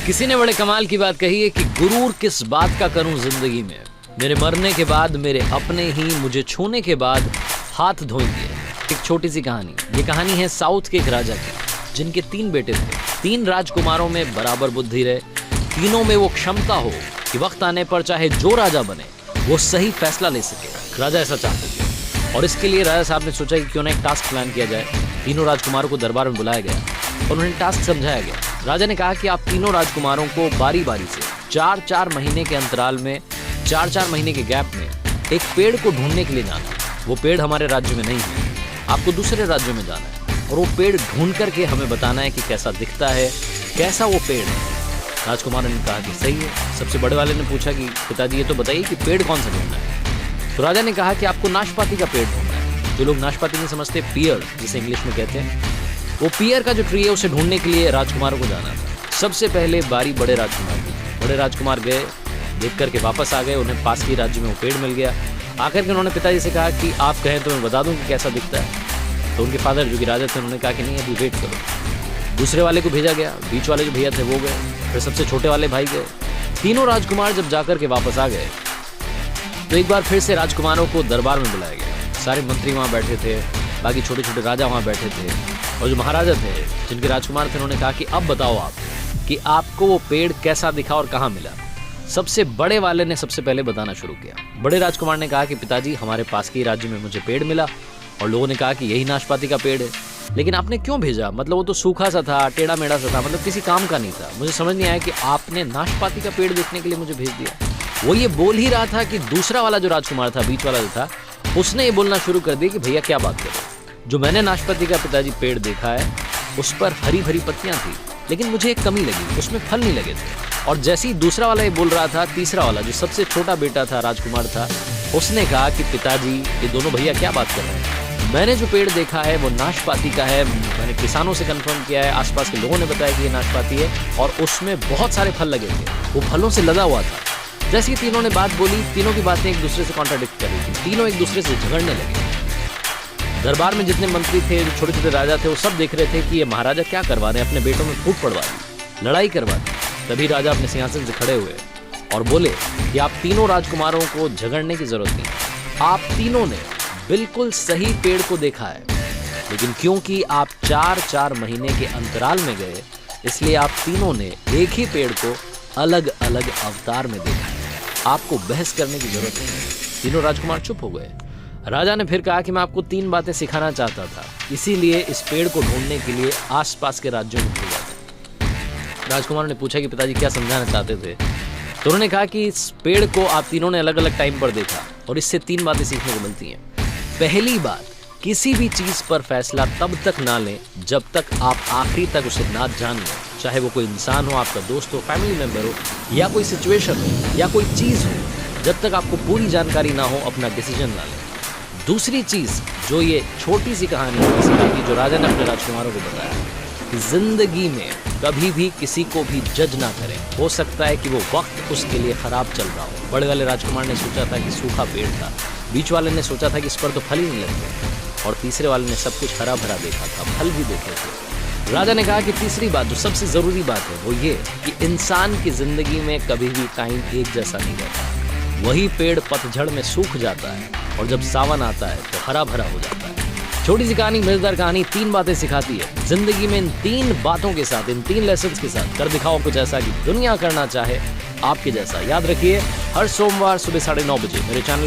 किसी ने बड़े कमाल की बात कही है कि गुरूर किस बात का करूं जिंदगी में, मेरे मरने के बाद मेरे अपने ही मुझे छूने के बाद हाथ धोएंगे। एक छोटी सी कहानी, ये कहानी है साउथ के एक राजा की जिनके 3 बेटे थे। 3 राजकुमारों में बराबर बुद्धि रहे, तीनों में वो क्षमता हो कि वक्त आने पर चाहे जो राजा बने वो सही फैसला ले सके। राजा ऐसा चाहते थे और इसके लिए राजा साहब ने सोचा कि क्यों ना एक टास्क प्लान किया जाए। तीनों राजकुमारों को दरबार में बुलाया गया और उन्हें टास्क समझाया गया। राजा ने कहा कि आप तीनों राजकुमारों को बारी बारी से 4-4 महीने के अंतराल में, 4-4 महीने के गैप में एक पेड़ को ढूंढने के लिए जाना है। वो पेड़ हमारे राज्य में नहीं है, आपको दूसरे राज्यों में जाना है और वो पेड़ ढूंढ करके हमें बताना है कि कैसा दिखता है, कैसा वो पेड़ है। राजकुमार ने कहा कि सही है। सबसे बड़े वाले ने पूछा कि पिताजी ये तो बताइए कि पेड़ कौन सा ढूंढना है। तो राजा ने कहा कि आपको नाशपाती का पेड़ ढूंढना है। जो लोग नाशपाती नहीं समझते, पियर जिसे इंग्लिश में कहते हैं, वो पियर का जो ट्री है उसे ढूंढने के लिए राजकुमारों को जाना था। सबसे पहले बारी बड़े राजकुमार की। बड़े राजकुमार गए, देख करके वापस आ गए। उन्हें पास के राज्य में वो पेड़ मिल गया। आकर के उन्होंने पिताजी से कहा कि आप कहें तो मैं बता दूं कि कैसा दिखता है। तो उनके फादर जो कि राजा थे उन्होंने कहा कि नहीं, अभी वेट करो। दूसरे वाले को भेजा गया, बीच वाले जो भैया थे वो गए, फिर सबसे छोटे वाले भाई गए। तीनों राजकुमार जब जाकर के वापस आ गए तो एक बार फिर से राजकुमारों को दरबार में बुलाया गया। सारे मंत्री वहाँ बैठे थे, बाकी छोटे छोटे राजा वहाँ बैठे थे और जो महाराजा थे जिनके राजकुमार थे उन्होंने कहा कि अब बताओ आप कि आपको वो पेड़ कैसा दिखा और कहाँ मिला। सबसे बड़े वाले ने सबसे पहले बताना शुरू किया। बड़े राजकुमार ने कहा कि पिताजी हमारे पास के राज्य में मुझे पेड़ मिला और लोगों ने कहा कि यही नाशपाती का पेड़ है, लेकिन आपने क्यों भेजा? मतलब वो तो सूखा सा था, टेढ़ा मेढ़ा सा था, मतलब किसी काम का नहीं था। मुझे समझ नहीं आया कि आपने नाशपाती का पेड़ देखने के लिए मुझे भेज दिया। वो ये बोल ही रहा था कि दूसरा वाला जो राजकुमार था, बीच वाला जो था, उसने ये बोलना शुरू कर दिया कि भैया क्या बात कर रहे हो, जो मैंने नाशपाती का पिताजी पेड़ देखा है उस पर हरी भरी पत्तियां थी, लेकिन मुझे एक कमी लगी, उसमें फल नहीं लगे थे। और जैसे ही दूसरा वाला ये बोल रहा था, तीसरा वाला जो सबसे छोटा बेटा था, राजकुमार था, उसने कहा कि पिताजी ये दोनों भैया क्या बात कर रहे हैं, मैंने जो पेड़ देखा है वो नाशपाती का है। मैंने किसानों से कंफर्म किया है, आसपास के लोगों ने बताया कि ये नाशपाती है और उसमें बहुत सारे फल लगे थे, वो फलों से लदा हुआ था। जैसे ही तीनों ने बात बोली, तीनों की बातें एक दूसरे से कॉन्ट्राडिक्ट कर रही थी। तीनों एक दूसरे से झगड़ने लगे। दरबार में जितने मंत्री थे, जो छोटे छोटे राजा थे, वो सब देख रहे थे कि ये महाराजा क्या करवा रहे हैं, अपने बेटों में फूट पड़वा दी, लड़ाई करवा दी। तभी राजा अपने सिंहासन से खड़े हुए और बोले कि आप तीनों राजकुमारों को झगड़ने की जरूरत नहीं, आप तीनों ने बिल्कुल सही पेड़ को देखा है, लेकिन क्योंकि आप 4-4 महीने के अंतराल में गए, इसलिए आप तीनों ने एक ही पेड़ को अलग अलग अवतार में देखा है। आपको बहस करने की जरूरत नहीं है। तीनों राजकुमार चुप हो गए। राजा ने फिर कहा कि मैं आपको 3 बातें सिखाना चाहता था, इसीलिए इस पेड़ को ढूंढने के लिए आसपास के राज्यों में भेजा था। राजकुमार ने पूछा कि पिताजी क्या समझाना चाहते थे। तो उन्होंने कहा कि इस पेड़ को आप तीनों ने अलग अलग टाइम पर देखा और इससे 3 बातें सीखने को मिलती हैं। पहली बात, किसी भी चीज पर फैसला तब तक ना लें जब तक आप आखिरी तक उसे ना जान लें, चाहे वो कोई इंसान हो, आपका दोस्त हो, फैमिली मेंबर हो, या कोई सिचुएशन हो, या कोई चीज हो, जब तक आपको पूरी जानकारी ना हो अपना डिसीजन ना लें। दूसरी चीज जो ये छोटी सी कहानी है, जो राजा ने अपने राजकुमारों को बताया कि जिंदगी में कभी भी किसी को भी जज ना करें। हो सकता है कि वो वक्त उसके लिए खराब चल रहा हो। बड़े वाले राजकुमार ने सोचा था कि सूखा पेड़ था, बीच वाले ने सोचा था कि इस पर तो फल ही नहीं लगते, और तीसरे वाले ने सब कुछ हरा भरा देखा था, फल भी देखे थे। राजा ने कहा कि तीसरी बात जो सबसे जरूरी बात है वो ये कि इंसान की जिंदगी में कभी भी टाइम एक जैसा नहीं रहता। वही पेड़ पतझड़ में सूख जाता है और जब सावन आता है तो हरा भरा हो जाता है। छोटी सी कहानी, मजेदार कहानी, 3 बातें सिखाती है। जिंदगी में इन 3 बातों के साथ, इन 3 लेसन्स के साथ कर दिखाओ कुछ ऐसा कि दुनिया करना चाहे आपके जैसा। याद रखिए, हर सोमवार सुबह 9:30 बजे मेरे चैनल